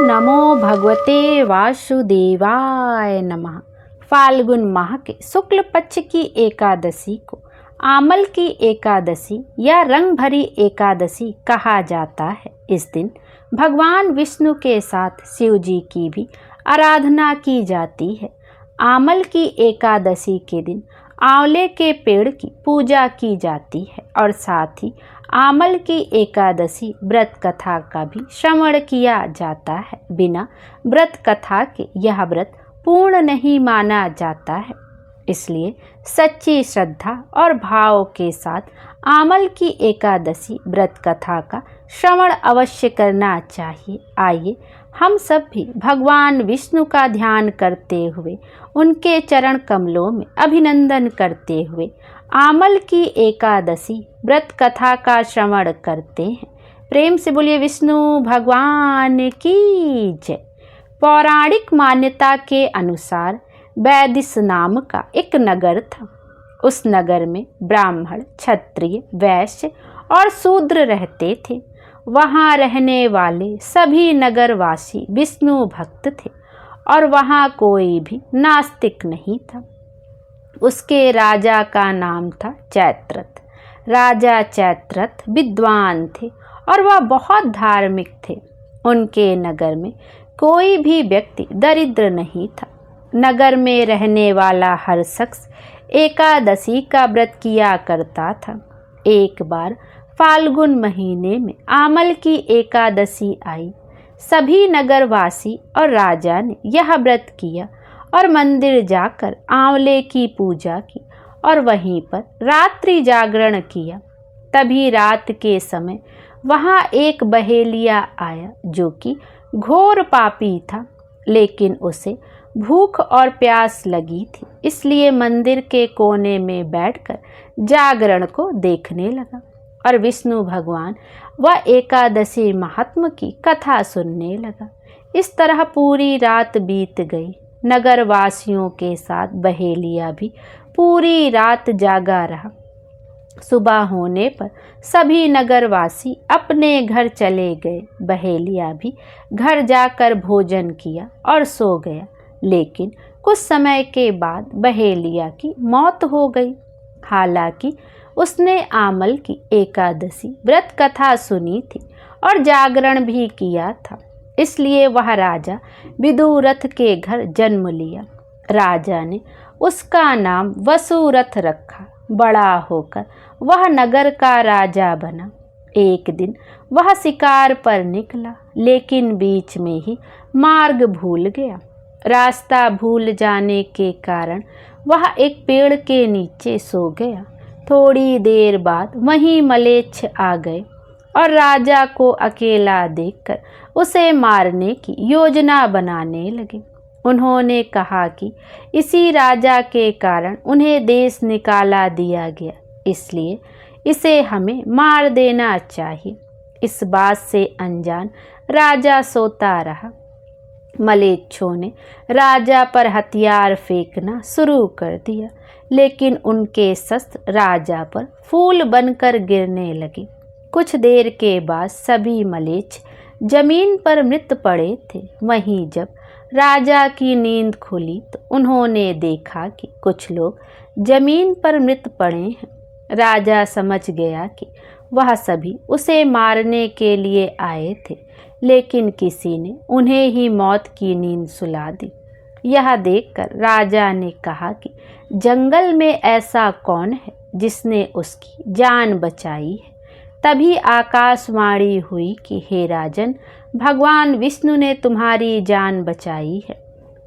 नमो भगवते वासुदेवाय नमः। फाल्गुन माह के शुक्ल पक्ष की एकादशी को आमल की एकादशी या रंग भरी एकादशी कहा जाता है। इस दिन भगवान विष्णु के साथ शिव जी की भी आराधना की जाती है। आमल की एकादशी के दिन आंवले के पेड़ की पूजा की जाती है और साथ ही आमल की एकादशी व्रत कथा का भी श्रवण किया जाता है। बिना व्रत कथा के यह व्रत पूर्ण नहीं माना जाता है, इसलिए सच्ची श्रद्धा और भाव के साथ आमल की एकादशी व्रत कथा का श्रवण अवश्य करना चाहिए। आइए हम सब भी भगवान विष्णु का ध्यान करते हुए उनके चरण कमलों में अभिनंदन करते हुए आमल की एकादशी व्रत कथा का श्रवण करते हैं। प्रेम से बोलिए विष्णु भगवान की जय। पौराणिक मान्यता के अनुसार वैदिस नाम का एक नगर था। उस नगर में ब्राह्मण, क्षत्रिय, वैश्य और शूद्र रहते थे। वहाँ रहने वाले सभी नगरवासी विष्णु भक्त थे और वहाँ कोई भी नास्तिक नहीं था। उसके राजा का नाम था चैत्रथ। राजा चैत्रथ विद्वान थे और वह बहुत धार्मिक थे। उनके नगर में कोई भी व्यक्ति दरिद्र नहीं था। नगर में रहने वाला हर शख्स एकादशी का व्रत किया करता था। एक बार फाल्गुन महीने में आमल की एकादशी आई। सभी नगरवासी और राजा ने यह व्रत किया और मंदिर जाकर आंवले की पूजा की और वहीं पर रात्रि जागरण किया। तभी रात के समय वहाँ एक बहेलिया आया जो कि घोर पापी था, लेकिन उसे भूख और प्यास लगी थी, इसलिए मंदिर के कोने में बैठकर जागरण को देखने लगा और विष्णु भगवान व एकादशी महात्म की कथा सुनने लगा। इस तरह पूरी रात बीत गई। नगरवासियों के साथ बहेलिया भी पूरी रात जागा रहा। सुबह होने पर सभी नगरवासी अपने घर चले गए। बहेलिया भी घर जाकर भोजन किया और सो गया, लेकिन कुछ समय के बाद बहेलिया की मौत हो गई। हालांकि उसने आमल की एकादशी व्रत कथा सुनी थी और जागरण भी किया था, इसलिए वह राजा विदुरथ के घर जन्म लिया। राजा ने उसका नाम वसुरथ रखा। बड़ा होकर वह नगर का राजा बना। एक दिन वह शिकार पर निकला, लेकिन बीच में ही मार्ग भूल गया। रास्ता भूल जाने के कारण वह एक पेड़ के नीचे सो गया। थोड़ी देर बाद वहीं मलेच्छ आ गए और राजा को अकेला देखकर उसे मारने की योजना बनाने लगे। उन्होंने कहा कि इसी राजा के कारण उन्हें देश निकाला दिया गया, इसलिए इसे हमें मार देना चाहिए। इस बात से अनजान राजा सोता रहा। मलेच्छों ने राजा पर हथियार फेंकना शुरू कर दिया, लेकिन उनके शस्त्र राजा पर फूल बनकर गिरने लगे। कुछ देर के बाद सभी मलेच्छ जमीन पर मृत पड़े थे। वहीं जब राजा की नींद खुली तो उन्होंने देखा कि कुछ लोग जमीन पर मृत पड़े हैं। राजा समझ गया कि वह सभी उसे मारने के लिए आए थे, लेकिन किसी ने उन्हें ही मौत की नींद सुला दी। यह देखकर राजा ने कहा कि जंगल में ऐसा कौन है जिसने उसकी जान बचाई है। तभी आकाशवाणी हुई कि हे राजन, भगवान विष्णु ने तुम्हारी जान बचाई है।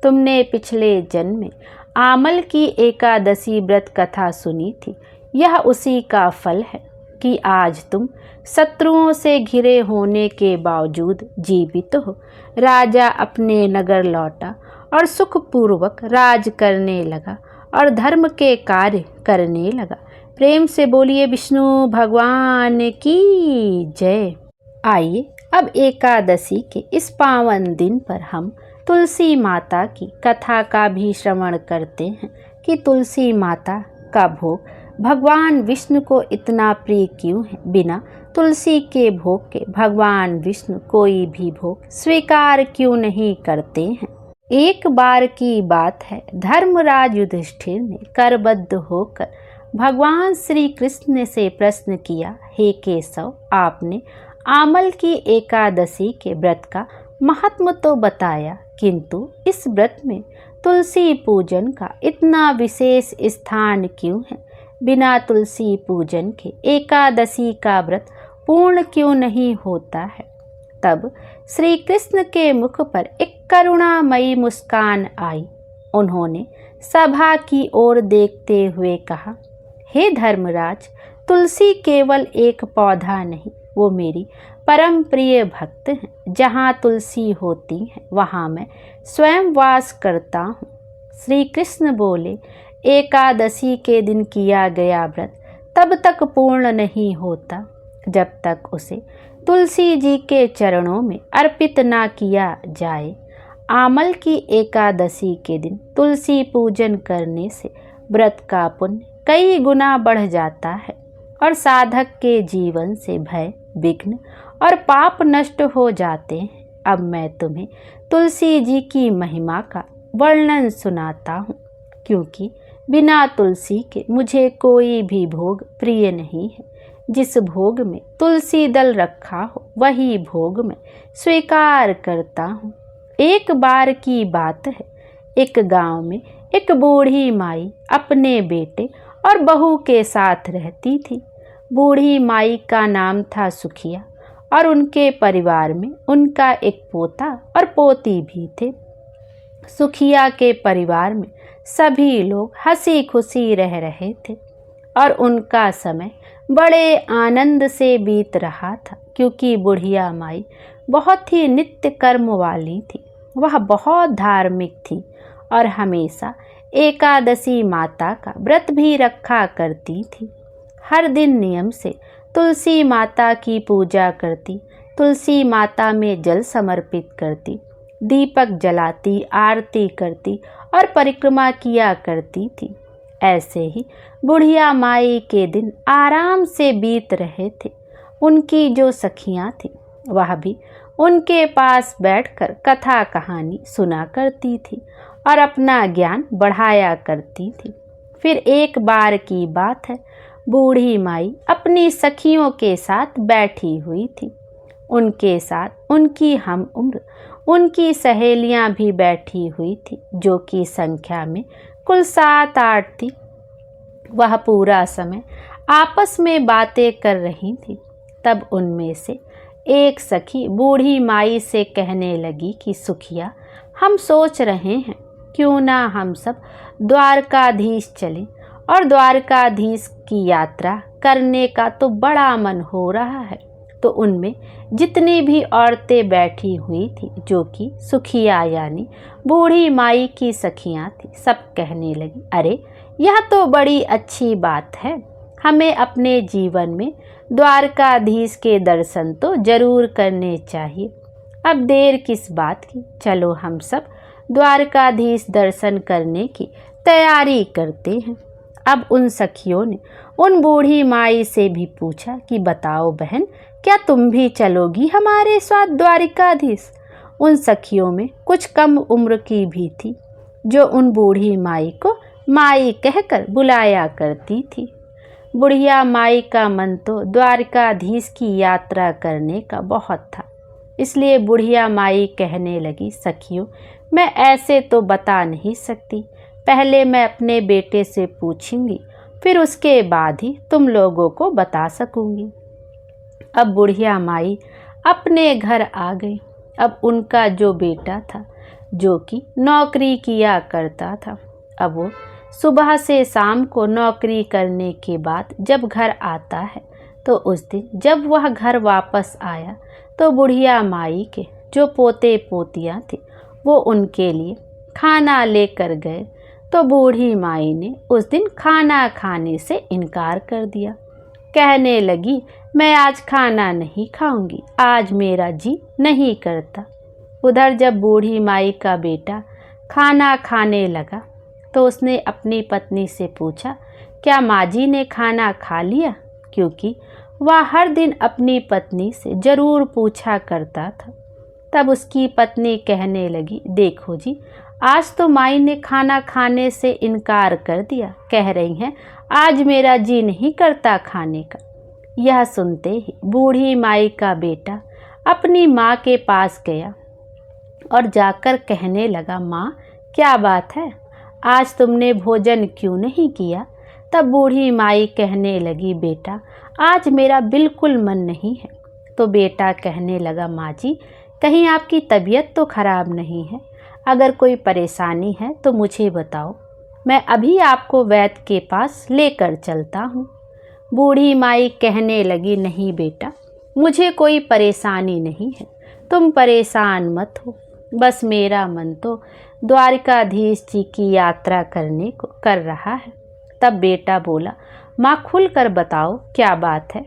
तुमने पिछले जन्म में आमल की एकादशी व्रत कथा सुनी थी। यह उसी का फल है कि आज तुम शत्रुओं से घिरे होने के बावजूद जीवित हो। राजा अपने नगर लौटा और सुखपूर्वक राज करने लगा और धर्म के कार्य करने लगा। प्रेम से बोलिए विष्णु भगवान की जय। आइए अब एकादशी के इस पावन दिन पर हम तुलसी माता की कथा का भी श्रवण करते हैं कि तुलसी माता का भोग भगवान विष्णु को इतना प्रिय क्यों है। बिना तुलसी के भोग के भगवान विष्णु कोई भी भोग स्वीकार क्यों नहीं करते हैं। एक बार की बात है, धर्मराज युधिष्ठिर ने करबद्ध होकर भगवान श्री कृष्ण से प्रश्न किया, हे केशव, आपने आमल की एकादशी के व्रत का महत्व तो बताया, किंतु इस व्रत में तुलसी पूजन का इतना विशेष स्थान क्यों है। बिना तुलसी पूजन के एकादशी का व्रत पूर्ण क्यों नहीं होता है। तब श्री कृष्ण के मुख पर एक करुणामयी मुस्कान आई। उन्होंने सभा की ओर देखते हुए कहा, हे धर्मराज, तुलसी केवल एक पौधा नहीं, वो मेरी परम प्रिय भक्त हैं। जहाँ तुलसी होती है वहाँ मैं स्वयं वास करता हूँ। श्री कृष्ण बोले, एकादशी के दिन किया गया व्रत तब तक पूर्ण नहीं होता जब तक उसे तुलसी जी के चरणों में अर्पित ना किया जाए। आमल की एकादशी के दिन तुलसी पूजन करने से व्रत का पुण्य कई गुना बढ़ जाता है और साधक के जीवन से भय, विघ्न और पाप नष्ट हो जाते हैं। अब मैं तुम्हें तुलसी जी की महिमा का वर्णन सुनाता हूँ, क्योंकि बिना तुलसी के मुझे कोई भी भोग प्रिय नहीं है। जिस भोग में तुलसी दल रखा हो वही भोग मैं स्वीकार करता हूँ। एक बार की बात है, एक गांव में एक बूढ़ी माई अपने बेटे और बहू के साथ रहती थी। बूढ़ी माई का नाम था सुखिया और उनके परिवार में उनका एक पोता और पोती भी थे। सुखिया के परिवार में सभी लोग हंसी खुशी रह रहे थे और उनका समय बड़े आनंद से बीत रहा था, क्योंकि बुढ़िया माई बहुत ही नित्य कर्म वाली थी। वह बहुत धार्मिक थी और हमेशा एकादशी माता का व्रत भी रखा करती थी। हर दिन नियम से तुलसी माता की पूजा करती, तुलसी माता में जल समर्पित करती, दीपक जलाती, आरती करती और परिक्रमा किया करती थी। ऐसे ही बुढ़िया माई के दिन आराम से बीत रहे थे। उनकी जो सखियां थीं वह भी उनके पास बैठकर कथा कहानी सुना करती थी और अपना ज्ञान बढ़ाया करती थी। फिर एक बार की बात है, बूढ़ी माई अपनी सखियों के साथ बैठी हुई थी। उनके साथ उनकी हम उम्र उनकी सहेलियां भी बैठी हुई थी, जो कि संख्या में कुल 7-8 थी। वह पूरा समय आपस में बातें कर रही थी। तब उनमें से एक सखी बूढ़ी माई से कहने लगी कि सुखिया, हम सोच रहे हैं क्यों ना हम सब द्वारकाधीश चलें, और द्वारकाधीश की यात्रा करने का तो बड़ा मन हो रहा है। तो उनमें जितनी भी औरतें बैठी हुई थी, जो कि सुखिया यानी बूढ़ी माई की सखियां थी, सब कहने लगी, अरे यह तो बड़ी अच्छी बात है, हमें अपने जीवन में द्वारकाधीश के दर्शन तो जरूर करने चाहिए। अब देर किस बात की, चलो हम सब द्वारकाधीश दर्शन करने की तैयारी करते हैं। अब उन सखियों ने उन बूढ़ी माई से भी पूछा कि बताओ बहन, क्या तुम भी चलोगी हमारे साथ द्वारकाधीश। उन सखियों में कुछ कम उम्र की भी थी, जो उन बूढ़ी माई को माई कहकर बुलाया करती थी। बुढ़िया माई का मन तो द्वारकाधीश की यात्रा करने का बहुत था, इसलिए बुढ़िया माई कहने लगी, सखियों, मैं ऐसे तो बता नहीं सकती, पहले मैं अपने बेटे से पूछूंगी, फिर उसके बाद ही तुम लोगों को बता सकूंगी। अब बुढ़िया माई अपने घर आ गई। अब उनका जो बेटा था, जो कि नौकरी किया करता था, अब वो सुबह से शाम को नौकरी करने के बाद जब घर आता है, तो उस दिन जब वह घर वापस आया तो बुढ़िया माई के जो पोते पोतियाँ थे वो उनके लिए खाना लेकर गए। तो बूढ़ी माई ने उस दिन खाना खाने से इनकार कर दिया, कहने लगी, मैं आज खाना नहीं खाऊंगी, आज मेरा जी नहीं करता। उधर जब बूढ़ी माई का बेटा खाना खाने लगा तो उसने अपनी पत्नी से पूछा, क्या माँ जी ने खाना खा लिया, क्योंकि वह हर दिन अपनी पत्नी से जरूर पूछा करता था। तब उसकी पत्नी कहने लगी, देखो जी, आज तो माई ने खाना खाने से इनकार कर दिया, कह रही हैं आज मेरा जी नहीं करता खाने का। यह सुनते ही बूढ़ी माई का बेटा अपनी माँ के पास गया और जाकर कहने लगा, माँ क्या बात है, आज तुमने भोजन क्यों नहीं किया? तब बूढ़ी माई कहने लगी, बेटा आज मेरा बिल्कुल मन नहीं है। तो बेटा कहने लगा, माँ जी कहीं आपकी तबीयत तो खराब नहीं है? अगर कोई परेशानी है तो मुझे बताओ, मैं अभी आपको वैद्य के पास लेकर चलता हूँ। बूढ़ी माई कहने लगी, नहीं बेटा, मुझे कोई परेशानी नहीं है, तुम परेशान मत हो, बस मेरा मन तो द्वारकाधीश जी की यात्रा करने को कर रहा है। तब बेटा बोला, माँ खुल कर बताओ क्या बात है।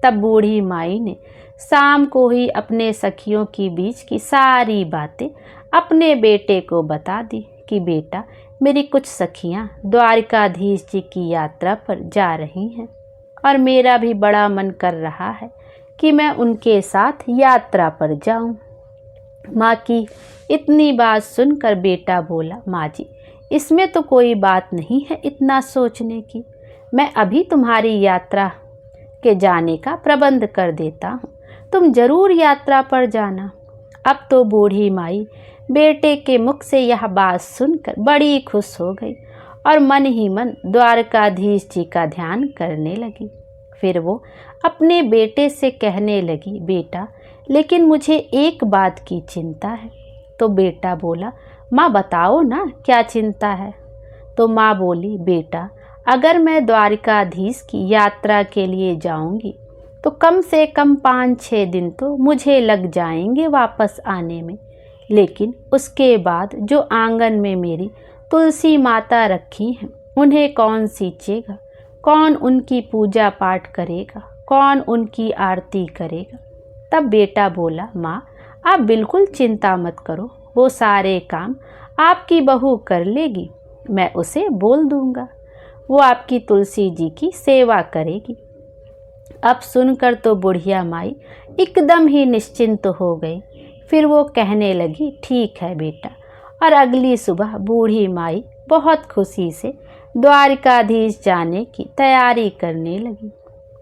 तब बूढ़ी माई ने शाम को ही अपने सखियों के बीच की सारी बातें अपने बेटे को बता दी कि बेटा मेरी कुछ सखियाँ द्वारकाधीश जी की यात्रा पर जा रही हैं और मेरा भी बड़ा मन कर रहा है कि मैं उनके साथ यात्रा पर जाऊं। माँ की इतनी बात सुनकर बेटा बोला, माँ जी इसमें तो कोई बात नहीं है इतना सोचने की, मैं अभी तुम्हारी यात्रा के जाने का प्रबंध कर देता हूँ, तुम जरूर यात्रा पर जाना। अब तो बूढ़ी माई बेटे के मुख से यह बात सुनकर बड़ी खुश हो गई और मन ही मन द्वारकाधीश जी का ध्यान करने लगी। फिर वो अपने बेटे से कहने लगी, बेटा लेकिन मुझे एक बात की चिंता है। तो बेटा बोला, माँ बताओ ना क्या चिंता है। तो माँ बोली, बेटा अगर मैं द्वारकाधीश की यात्रा के लिए जाऊंगी तो कम से कम 5-6 दिन तो मुझे लग जाएंगे वापस आने में, लेकिन उसके बाद जो आंगन में मेरी तुलसी माता रखी हैं उन्हें कौन सींचेगा, कौन उनकी पूजा पाठ करेगा, कौन उनकी आरती करेगा। तब बेटा बोला, माँ आप बिल्कुल चिंता मत करो, वो सारे काम आपकी बहू कर लेगी, मैं उसे बोल दूंगा, वो आपकी तुलसी जी की सेवा करेगी। अब सुनकर तो बुढ़िया माई एकदम ही निश्चिंत हो गई। फिर वो कहने लगी, ठीक है बेटा। और अगली सुबह बूढ़ी माई बहुत खुशी से द्वारकाधीश जाने की तैयारी करने लगी।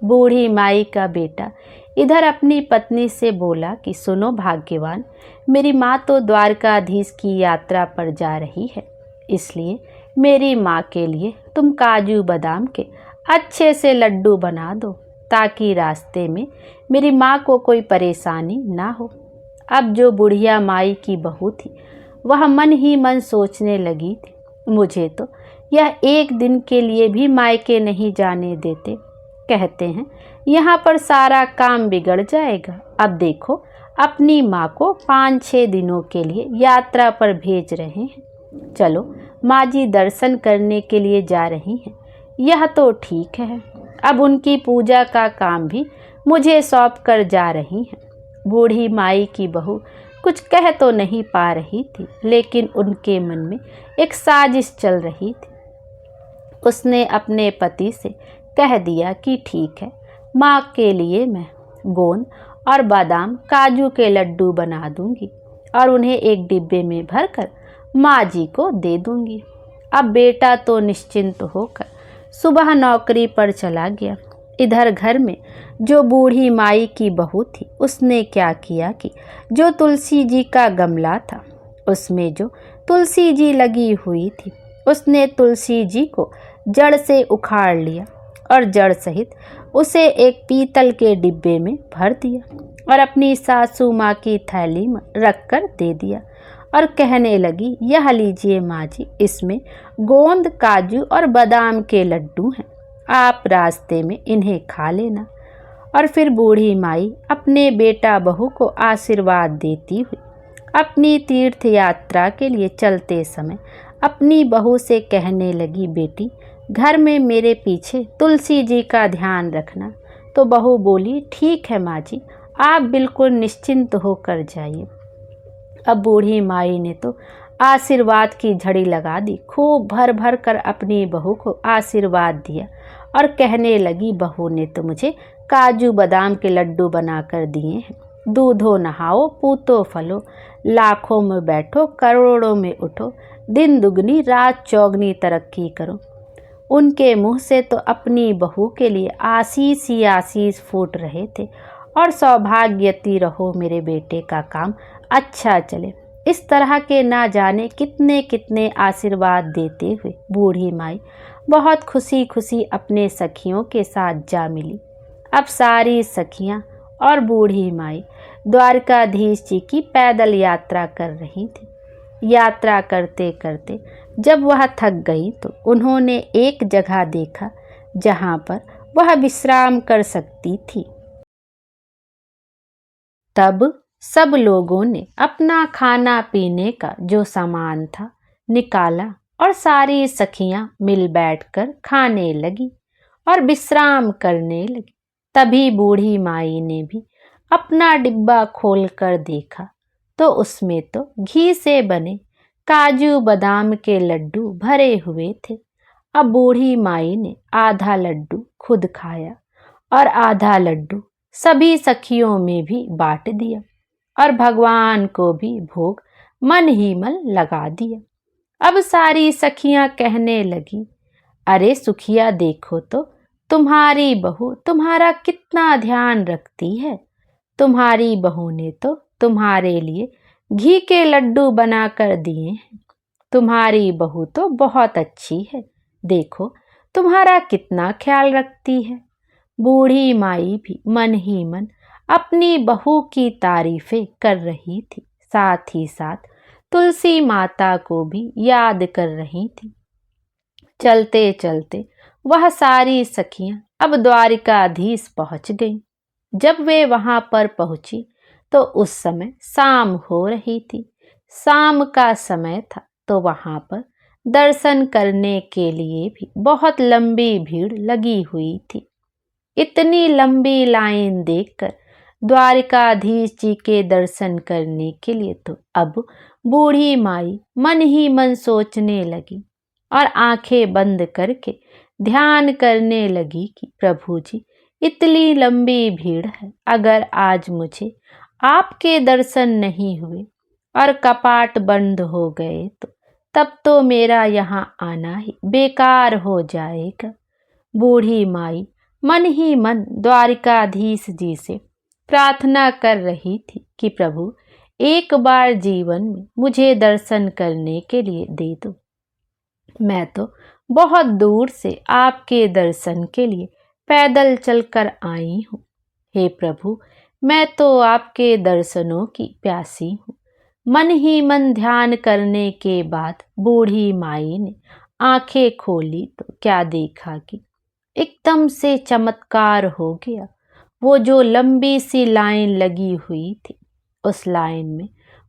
बूढ़ी माई का बेटा इधर अपनी पत्नी से बोला कि सुनो भाग्यवान, मेरी माँ तो द्वारकाधीश की यात्रा पर जा रही है, इसलिए मेरी माँ के लिए तुम काजू बादाम के अच्छे से लड्डू बना दो ताकि रास्ते में मेरी माँ को कोई परेशानी ना हो। अब जो बुढ़िया माई की बहू थी वह मन ही मन सोचने लगी थी, मुझे तो यह एक दिन के लिए भी मायके नहीं जाने देते, कहते हैं यहाँ पर सारा काम बिगड़ जाएगा। अब देखो अपनी माँ को 5-6 दिनों के लिए यात्रा पर भेज रहे हैं, चलो माँ जी दर्शन करने के लिए जा रही हैं, यह तो ठीक है। अब उनकी पूजा का काम भी मुझे सौंप कर जा रही हैं। बूढ़ी माई की बहू कुछ कह तो नहीं पा रही थी, लेकिन उनके मन में एक साजिश चल रही थी। उसने अपने पति से कह दिया कि ठीक है, माँ के लिए मैं गोंद और बादाम काजू के लड्डू बना दूंगी और उन्हें एक डिब्बे में भरकर माँ जी को दे दूंगी। अब बेटा तो निश्चिंत होकर सुबह नौकरी पर चला गया। इधर घर में जो बूढ़ी माई की बहू थी उसने क्या किया कि जो तुलसी जी का गमला था उसमें जो तुलसी जी लगी हुई थी उसने तुलसी जी को जड़ से उखाड़ लिया और जड़ सहित उसे एक पीतल के डिब्बे में भर दिया और अपनी सासू माँ की थैली में रख कर दे दिया और कहने लगी, यह लीजिए माँ जी, इसमें गोंद काजू और बादाम के लड्डू हैं, आप रास्ते में इन्हें खा लेना। और फिर बूढ़ी माई अपने बेटा बहू को आशीर्वाद देती हुई अपनी तीर्थ यात्रा के लिए चलते समय अपनी बहू से कहने लगी, बेटी घर में मेरे पीछे तुलसी जी का ध्यान रखना। तो बहू बोली, ठीक है माँ जी, आप बिल्कुल निश्चिंत होकर जाइए। अब बूढ़ी माई ने तो आशीर्वाद की झड़ी लगा दी, खूब भर भर कर अपनी बहू को आशीर्वाद दिया और कहने लगी, बहू ने तो मुझे काजू बादाम के लड्डू बना कर दिए हैं। दूधो नहाओ, पूतो फलो, लाखों में बैठो, करोड़ों में उठो, दिन दुगनी रात चौगनी तरक्की करो। उनके मुंह से तो अपनी बहू के लिए आशीष ही आशीष फूट रहे थे। और सौभाग्यवती रहो मेरे बेटे का काम अच्छा चले, इस तरह के ना जाने कितने कितने आशीर्वाद देते हुए बूढ़ी माई बहुत खुशी खुशी अपने सखियों के साथ जा मिली। अब सारी सखियां और बूढ़ी माई द्वारकाधीश जी की पैदल यात्रा कर रही थी। यात्रा करते करते जब वह थक गई तो उन्होंने एक जगह देखा जहां पर वह विश्राम कर सकती थी। तब सब लोगों ने अपना खाना पीने का जो सामान था निकाला और सारी सखियां मिल बैठकर खाने लगी और विश्राम करने लगी। तभी बूढ़ी माई ने भी अपना डिब्बा खोलकर देखा तो उसमें तो घी से बने काजू बादाम के लड्डू भरे हुए थे। अब बूढ़ी माई ने आधा लड्डू खुद खाया और आधा लड्डू सभी सखियों में भी बांट दिया और भगवान को भी भोग मन ही मन लगा दिया। अब सारी सखियां कहने लगी, अरे सुखिया देखो तो तुम्हारी बहू तुम्हारा कितना ध्यान रखती है। तुम्हारी बहू ने तो तुम्हारे लिए घी के लड्डू बना कर दिए हैं। तुम्हारी बहू तो बहुत अच्छी है, देखो तुम्हारा कितना ख्याल रखती है। बूढ़ी माई भी मन ही मन अपनी बहू की तारीफें कर रही थी, साथ ही साथ तुलसी माता को भी याद कर रही थी। चलते चलते वह सारी सखियां अब द्वारिकाधीश पहुंच गईं। जब वे वहां पर पहुंची तो उस समय शाम हो रही थी। शाम का समय था तो वहां पर दर्शन करने के लिए भी बहुत लंबी भीड़ लगी हुई थी। इतनी लंबी लाइन देखकर द्वारिकाधीश जी के दर्शन करने के लिए तो अब बूढ़ी माई मन ही मन सोचने लगी और आंखें बंद करके ध्यान करने लगी कि प्रभु जी इतनी लंबी भीड़ है, अगर आज मुझे आपके दर्शन नहीं हुए और कपाट बंद हो गए तो तब तो मेरा यहाँ आना ही बेकार हो जाएगा। बूढ़ी माई मन ही मन द्वारिकाधीश जी से प्रार्थना कर रही थी कि प्रभु एक बार जीवन में मुझे दर्शन करने के लिए दे दो। मैं तो बहुत दूर से आपके दर्शन के लिए पैदल चलकर आई हूँ। हे प्रभु, मैं तो आपके दर्शनों की प्यासी हूँ। मन ही मन ध्यान करने के बाद बूढ़ी माई ने आंखें खोली तो क्या देखा कि एकदम से चमत्कार हो गया। वो जो लंबी सी लाइन लगी हुई थी उस लाइन में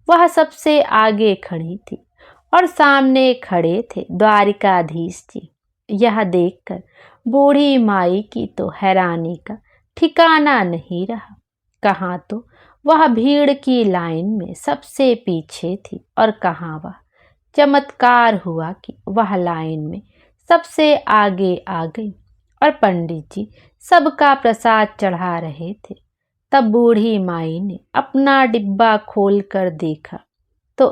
वह सबसे आगे खड़ी थी और सामने खड़े थे द्वारिकाधीश जी। यह देखकर बूढ़ी माई की तो हैरानी का ठिकाना नहीं रहा। कहाँ तो वह भीड़ की लाइन में सबसे पीछे थी और कहाँ वह चमत्कार हुआ कि वह लाइन में सबसे आगे आ गई और पंडित जी सबका प्रसाद चढ़ा रहे थे। तब बूढ़ी माई ने अपना डिब्बा खोलकर देखा तो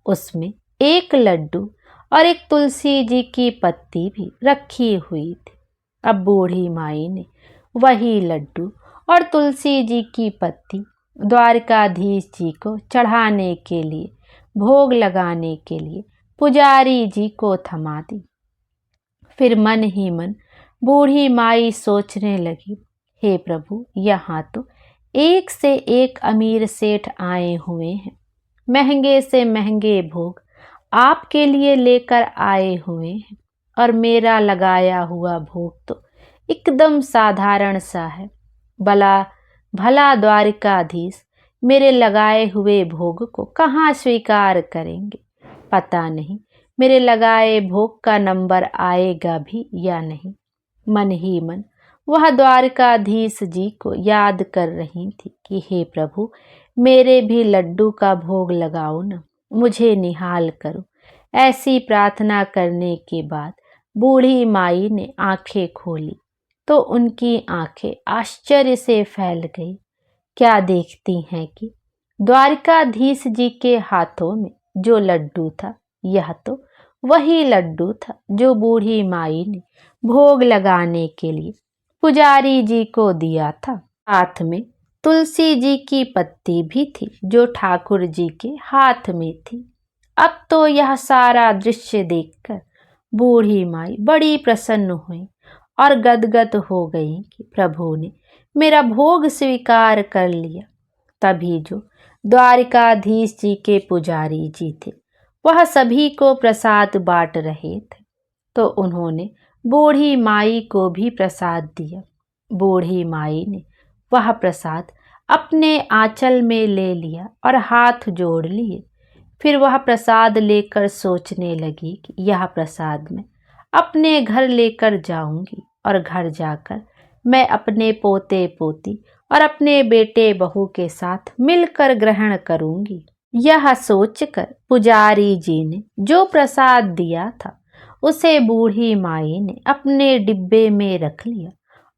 उसमें एक लड्डू और एक तुलसी जी की पत्ती भी रखी हुई थी। अब बूढ़ी माई ने वही लड्डू और तुलसी जी की पत्ती द्वारकाधीश जी को चढ़ाने के लिए, भोग लगाने के लिए पुजारी जी को थमा दी। फिर मन ही मन बूढ़ी माई सोचने लगी, हे प्रभु, यहाँ तो एक से एक अमीर सेठ आए हुए हैं, महंगे से महंगे भोग आपके लिए लेकर आए हुए हैं और मेरा लगाया हुआ भोग तो एकदम साधारण सा है। भला द्वारिकाधीश मेरे लगाए हुए भोग को कहाँ स्वीकार करेंगे। पता नहीं मेरे लगाए भोग का नंबर आएगा भी या नहीं। मन ही मन वह द्वारकाधीश जी को याद कर रही थी कि हे प्रभु, मेरे भी लड्डू का भोग लगाओ ना, मुझे निहाल करो। ऐसी प्रार्थना करने के बाद बूढ़ी माई ने आंखें खोली तो उनकी आंखें आश्चर्य से फैल गई। क्या देखती हैं कि द्वारिकाधीश जी के हाथों में जो लड्डू था, यह तो वही लड्डू था जो बूढ़ी माई ने भोग लगाने के लिए पुजारी जी को दिया था। हाथ में तुलसी जी की पत्ती भी थी जो ठाकुर जी के हाथ में थी। अब तो यह सारा दृश्य देखकर बूढ़ी माई बड़ी प्रसन्न हुई और गदगद हो गई कि प्रभु ने मेरा भोग स्वीकार कर लिया। तभी जो द्वारिकाधीश जी के पुजारी जी थे वह सभी को प्रसाद बांट रहे थे, तो उन्होंने बूढ़ी माई को भी प्रसाद दिया। बूढ़ी माई ने वह प्रसाद अपने आंचल में ले लिया और हाथ जोड़ लिए। फिर वह प्रसाद लेकर सोचने लगी कि यह प्रसाद मैं अपने घर लेकर जाऊंगी और घर जाकर मैं अपने पोते पोती और अपने बेटे बहू के साथ मिलकर ग्रहण करूंगी। यह सोचकर पुजारी जी ने जो प्रसाद दिया था उसे बूढ़ी माई ने अपने डिब्बे में रख लिया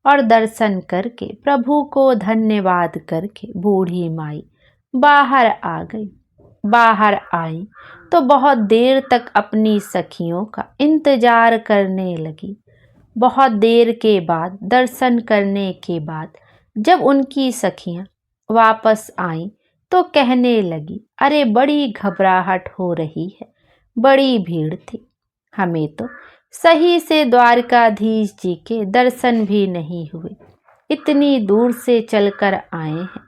और दर्शन करके प्रभु को धन्यवाद करके बूढ़ी माई बाहर आ गई। बाहर आई तो बहुत देर तक अपनी सखियों का इंतजार करने लगी। बहुत देर के बाद दर्शन करने के बाद जब उनकी सखियां वापस आईं तो कहने लगी, अरे बड़ी घबराहट हो रही है, बड़ी भीड़ थी, हमें तो सही से द्वारकाधीश जी के दर्शन भी नहीं हुए। इतनी दूर से चलकर आए हैं,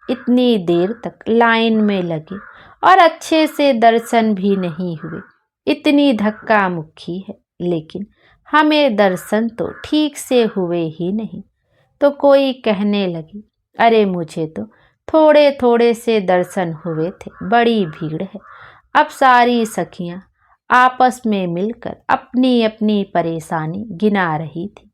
इतनी देर तक लाइन में लगे और अच्छे से दर्शन भी नहीं हुए। इतनी धक्का मुक्की है, लेकिन हमें दर्शन तो ठीक से हुए ही नहीं। तो कोई कहने लगी, अरे मुझे तो थोड़े थोड़े से दर्शन हुए थे, बड़ी भीड़ है। अब सारी सखियां आपस में मिलकर अपनी अपनी परेशानी गिना रही थी,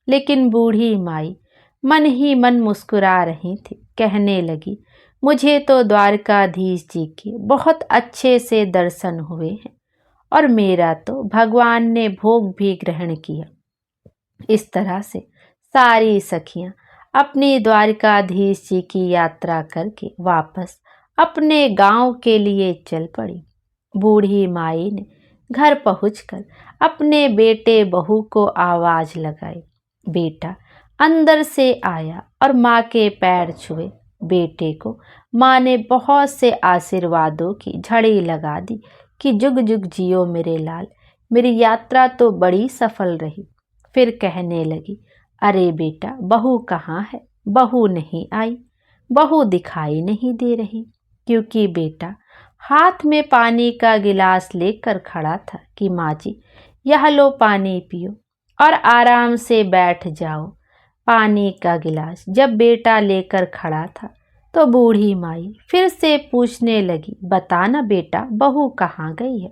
लेकिन बूढ़ी माई मन ही मन मुस्कुरा रही थी। कहने लगी, मुझे तो द्वारकाधीश जी के बहुत अच्छे से दर्शन हुए हैं और मेरा तो भगवान ने भोग भी ग्रहण किया। इस तरह से सारी सखियां अपनी द्वारकाधीश जी की यात्रा करके वापस अपने गांव के लिए चल पड़ी। बूढ़ी माई ने घर पहुंचकर अपने बेटे बहू को आवाज लगाई। बेटा अंदर से आया और माँ के पैर छुए। बेटे को माँ ने बहुत से आशीर्वादों की झड़ी लगा दी कि जुग जुग जियो मेरे लाल, मेरी यात्रा तो बड़ी सफल रही। फिर कहने लगी, अरे बेटा बहू कहाँ है? बहू नहीं आई, बहू दिखाई नहीं दे रही। क्योंकि बेटा हाथ में पानी का गिलास लेकर खड़ा था कि माँ जी यह लो पानी पियो और आराम से बैठ जाओ। पानी का गिलास जब बेटा लेकर खड़ा था तो बूढ़ी माई फिर से पूछने लगी, बता ना बेटा बहू कहाँ गई है?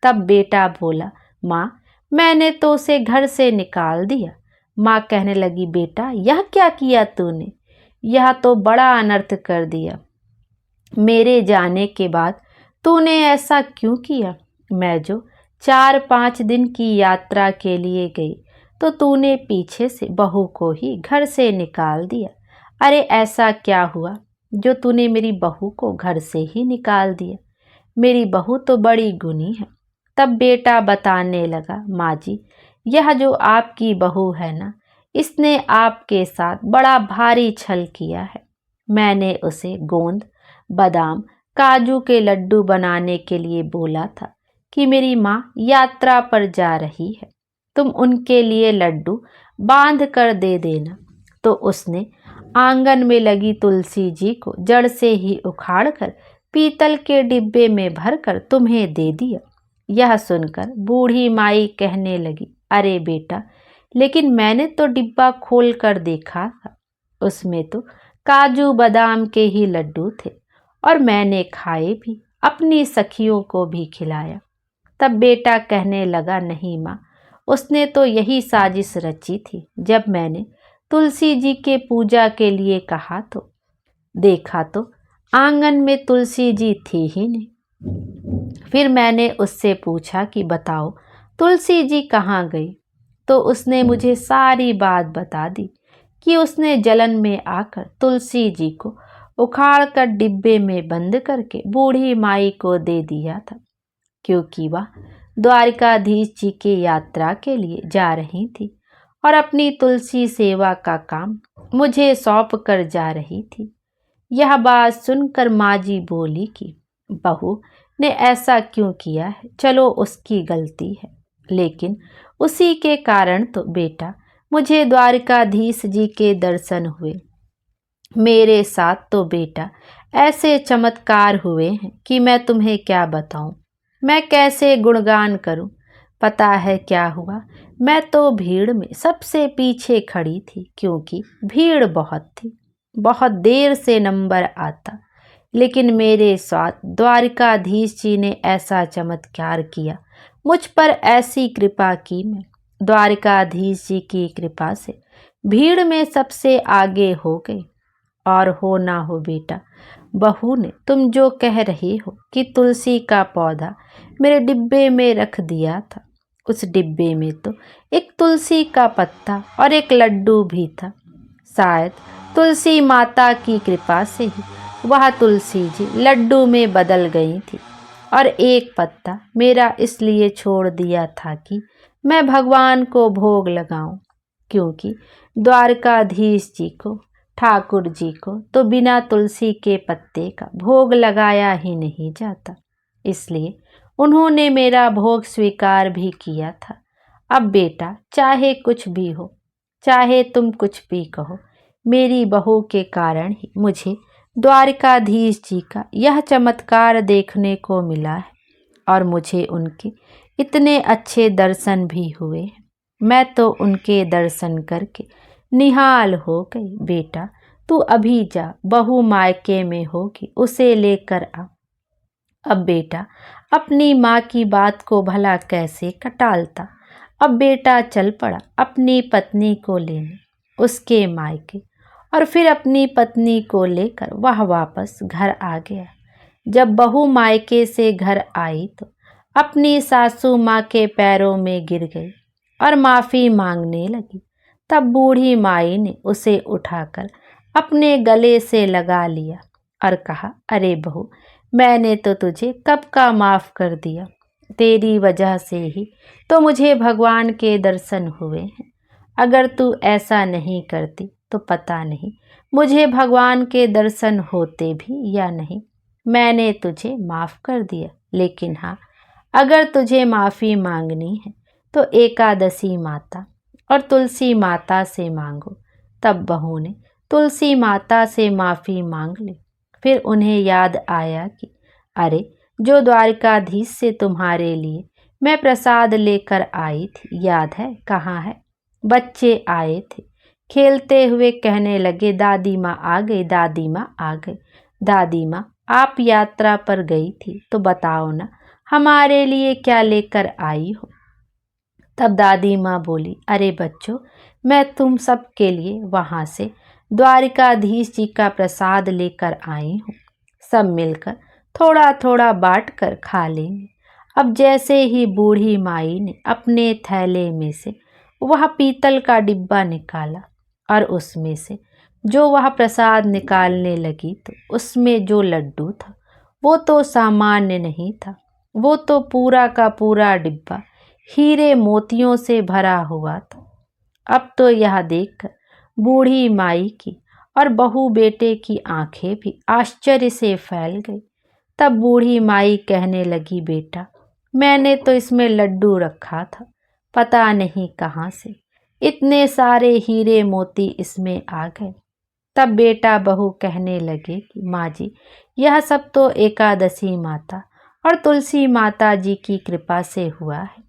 तब बेटा बोला, माँ मैंने तो उसे घर से निकाल दिया। माँ कहने लगी, बेटा यह क्या किया तूने? यह तो बड़ा अनर्थ कर दिया। मेरे जाने के बाद तूने ऐसा क्यों किया? मैं जो 4-5 दिन की यात्रा के लिए गई तो तूने पीछे से बहू को ही घर से निकाल दिया। अरे ऐसा क्या हुआ जो तूने मेरी बहू को घर से ही निकाल दिया? मेरी बहू तो बड़ी गुणी है। तब बेटा बताने लगा, माँ जी यह जो आपकी बहू है ना, इसने आपके साथ बड़ा भारी छल किया है। मैंने उसे गोंद बादाम काजू के लड्डू बनाने के लिए बोला था कि मेरी माँ यात्रा पर जा रही है, तुम उनके लिए लड्डू बांध कर दे देना। तो उसने आंगन में लगी तुलसी जी को जड़ से ही उखाड़कर पीतल के डिब्बे में भरकर तुम्हें दे दिया। यह सुनकर बूढ़ी माई कहने लगी, अरे बेटा लेकिन मैंने तो डिब्बा खोल कर देखा था, उसमें तो काजू बादाम के ही लड्डू थे और मैंने खाए भी, अपनी सखियों को भी खिलाया। तब बेटा कहने लगा, नहीं माँ, उसने तो यही साजिश रची थी। जब मैंने तुलसी जी के पूजा के लिए कहा तो देखा तो आंगन में तुलसी जी थी ही नहीं। फिर मैंने उससे पूछा कि बताओ तुलसी जी कहाँ गई? तो उसने मुझे सारी बात बता दी कि उसने जलन में आकर तुलसी जी को उखाड़ कर डिब्बे में बंद करके बूढ़ी माई को दे दिया था, क्योंकि वह द्वारिकाधीश जी की यात्रा के लिए जा रही थी और अपनी तुलसी सेवा का काम मुझे सौंप कर जा रही थी। यह बात सुनकर माँ जी बोली कि बहू ने ऐसा क्यों किया है, चलो उसकी गलती है, लेकिन उसी के कारण तो बेटा मुझे द्वारिकाधीश जी के दर्शन हुए। मेरे साथ तो बेटा ऐसे चमत्कार हुए हैं कि मैं तुम्हें क्या बताऊं, मैं कैसे गुणगान करूं। पता है क्या हुआ? मैं तो भीड़ में सबसे पीछे खड़ी थी, क्योंकि भीड़ बहुत थी। बहुत देर से नंबर आता, लेकिन मेरे साथ द्वारिकाधीश जी ने ऐसा चमत्कार किया, मुझ पर ऐसी कृपा की। मैं द्वारिकाधीश जी की कृपा से भीड़ में सबसे आगे हो गई। और हो ना हो बेटा, बहू ने तुम जो कह रही हो कि तुलसी का पौधा मेरे डिब्बे में रख दिया था, उस डिब्बे में तो एक तुलसी का पत्ता और एक लड्डू भी था। शायद तुलसी माता की कृपा से ही वह तुलसी जी लड्डू में बदल गई थी, और एक पत्ता मेरा इसलिए छोड़ दिया था कि मैं भगवान को भोग लगाऊं, क्योंकि द्वारकाधीश जी को, ठाकुर जी को तो बिना तुलसी के पत्ते का भोग लगाया ही नहीं जाता, इसलिए उन्होंने मेरा भोग स्वीकार भी किया था। अब बेटा चाहे कुछ भी हो, चाहे तुम कुछ भी कहो, मेरी बहू के कारण ही मुझे द्वारिकाधीश जी का यह चमत्कार देखने को मिला है, और मुझे उनके इतने अच्छे दर्शन भी हुए हैं। मैं तो उनके दर्शन करके निहाल हो गई। बेटा तू अभी जा, बहू मायके में होगी, उसे लेकर आ। अब बेटा अपनी माँ की बात को भला कैसे टालता। अब बेटा चल पड़ा अपनी पत्नी को लेने उसके मायके, और फिर अपनी पत्नी को लेकर वह वापस घर आ गया। जब बहू मायके से घर आई तो अपनी सासू माँ के पैरों में गिर गई और माफ़ी मांगने लगी। तब बूढ़ी माई ने उसे उठाकर अपने गले से लगा लिया और कहा, अरे बहू, मैंने तो तुझे कब का माफ़ कर दिया, तेरी वजह से ही तो मुझे भगवान के दर्शन हुए हैं। अगर तू ऐसा नहीं करती तो पता नहीं मुझे भगवान के दर्शन होते भी या नहीं। मैंने तुझे माफ़ कर दिया, लेकिन हाँ, अगर तुझे माफ़ी मांगनी है तो एकादशी माता और तुलसी माता से मांगो। तब बहू ने तुलसी माता से माफ़ी मांग ली। फिर उन्हें याद आया कि अरे, जो द्वारिकाधीश से तुम्हारे लिए मैं प्रसाद लेकर आई थी, याद है? कहाँ है? बच्चे आए थे, खेलते हुए कहने लगे, दादी माँ आ गई, दादी माँ आ गई। दादी माँ, आप यात्रा पर गई थी तो बताओ ना, हमारे लिए क्या लेकर आई हो? तब दादी माँ बोली, अरे बच्चों, मैं तुम सब के लिए वहाँ से द्वारिकाधीश जी का प्रसाद लेकर आई हूँ। सब मिलकर थोड़ा थोड़ा बांट कर खा लेंगे। अब जैसे ही बूढ़ी माई ने अपने थैले में से वह पीतल का डिब्बा निकाला और उसमें से जो वह प्रसाद निकालने लगी, तो उसमें जो लड्डू था वो तो सामान्य नहीं था, वो तो पूरा का पूरा डिब्बा हीरे मोतियों से भरा हुआ था। अब तो यह देखकर बूढ़ी माई की और बहू बेटे की आंखें भी आश्चर्य से फैल गई। तब बूढ़ी माई कहने लगी, बेटा, मैंने तो इसमें लड्डू रखा था, पता नहीं कहाँ से इतने सारे हीरे मोती इसमें आ गए। तब बेटा बहू कहने लगे कि माँ जी, यह सब तो एकादशी माता और तुलसी माता जी की कृपा से हुआ है।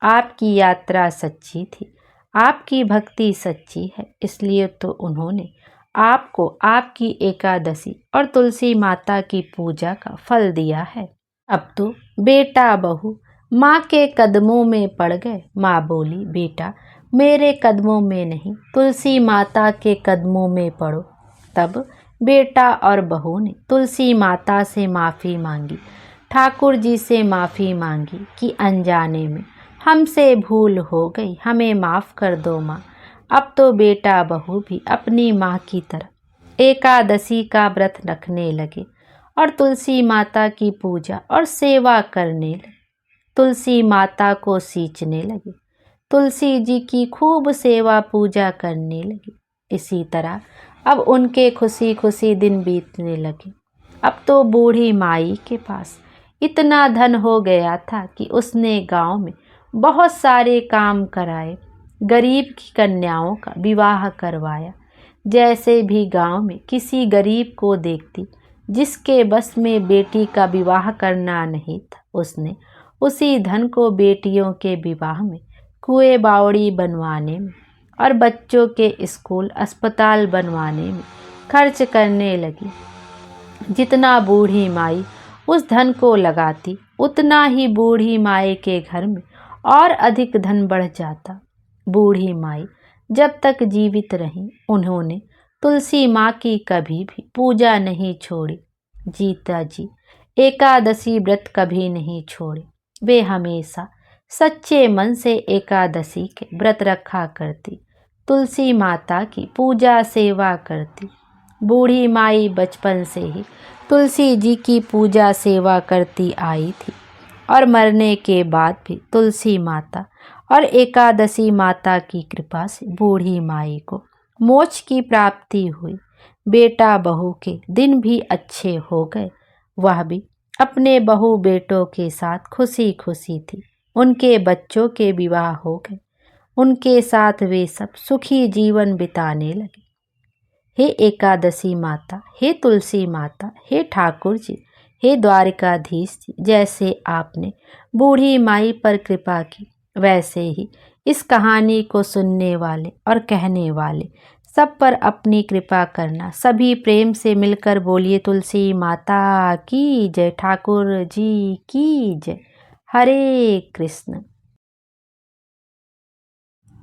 आपकी यात्रा सच्ची थी, आपकी भक्ति सच्ची है, इसलिए तो उन्होंने आपको आपकी एकादशी और तुलसी माता की पूजा का फल दिया है। अब तो बेटा बहू माँ के कदमों में पड़ गए। माँ बोली, बेटा मेरे कदमों में नहीं, तुलसी माता के कदमों में पड़ो। तब बेटा और बहू ने तुलसी माता से माफ़ी मांगी, ठाकुर जी से माफ़ी मांगी कि अनजाने में हमसे भूल हो गई, हमें माफ़ कर दो माँ। अब तो बेटा बहू भी अपनी माँ की तरह एकादशी का व्रत रखने लगे और तुलसी माता की पूजा और सेवा करने लगे। तुलसी माता को सींचने लगे, तुलसी जी की खूब सेवा पूजा करने लगे। इसी तरह अब उनके खुशी खुशी दिन बीतने लगे। अब तो बूढ़ी माई के पास इतना धन हो गया था कि उसने गांव में बहुत सारे काम कराए, गरीब की कन्याओं का विवाह करवाया। जैसे भी गांव में किसी गरीब को देखती जिसके बस में बेटी का विवाह करना नहीं था, उसने उसी धन को बेटियों के विवाह में, कुएं बावड़ी बनवाने में और बच्चों के स्कूल अस्पताल बनवाने में खर्च करने लगी। जितना बूढ़ी माई उस धन को लगाती, उतना ही बूढ़ी माई के घर में और अधिक धन बढ़ जाता। बूढ़ी माई जब तक जीवित रहीं, उन्होंने तुलसी माँ की कभी भी पूजा नहीं छोड़ी। जीता जी एकादशी व्रत कभी नहीं छोड़े। वे हमेशा सच्चे मन से एकादशी के व्रत रखा करती, तुलसी माता की पूजा सेवा करती। बूढ़ी माई बचपन से ही तुलसी जी की पूजा सेवा करती आई थी और मरने के बाद भी तुलसी माता और एकादशी माता की कृपा से बूढ़ी माई को मोक्ष की प्राप्ति हुई। बेटा बहू के दिन भी अच्छे हो गए। वह भी अपने बहू बेटों के साथ खुशी खुशी थी। उनके बच्चों के विवाह हो गए। उनके साथ वे सब सुखी जीवन बिताने लगे। हे एकादशी माता, हे तुलसी माता, हे ठाकुर जी, हे द्वारिकाधीश जी, जैसे आपने बूढ़ी माई पर कृपा की, वैसे ही इस कहानी को सुनने वाले और कहने वाले सब पर अपनी कृपा करना। सभी प्रेम से मिलकर बोलिए तुलसी माता की जय, ठाकुर जी की जय। हरे कृष्ण।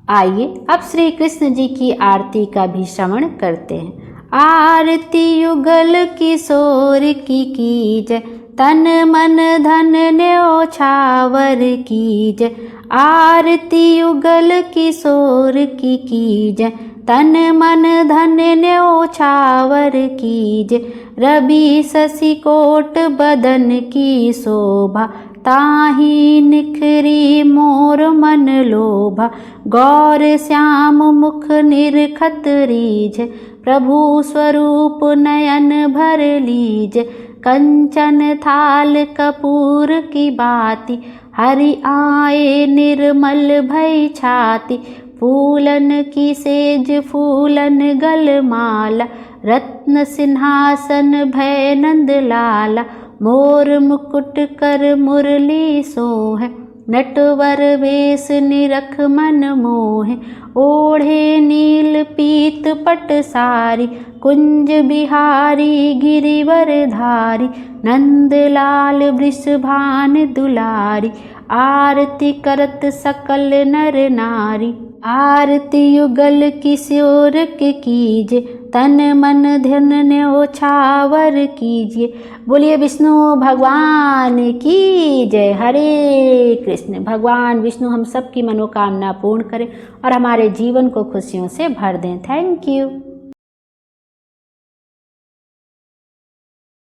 आइए अब श्री कृष्ण जी की आरती का भी श्रवण करते हैं। आरती युगल किशोर की कीजय, तन मन धन न्योछावर कीजय। आरती युगल किशोर की कीजय, तन मन धन न्योछावर कीजय। रवि शशि कोट बदन की शोभा, ताहि निखरी मोर मन लोभा। गौर श्याम मुख निरखत रीझ, प्रभु स्वरूप नयन भर लीज। कंचन थाल कपूर की बाती, हरि आए निर्मल भई छाती। फूलन की सेज फूलन गल माला, रत्न सिंहासन भय नंद लाला। मोर मुकुट कर मुरली सोह, नटवर वेश निरख मन मोह। ओढ़े नील पीत पट सारी, कुंज बिहारी गिरिवर धारी। नंद लाल वृषभान दुलारी, आरती करत सकल नर नारी। आरती युगल किशोर के कीजिए, तन मन धन न्योछावर कीजिए। बोलिए विष्णु भगवान की जय। हरे कृष्ण। भगवान विष्णु हम सब की मनोकामना पूर्ण करें और हमारे जीवन को खुशियों से भर दें। Thank you.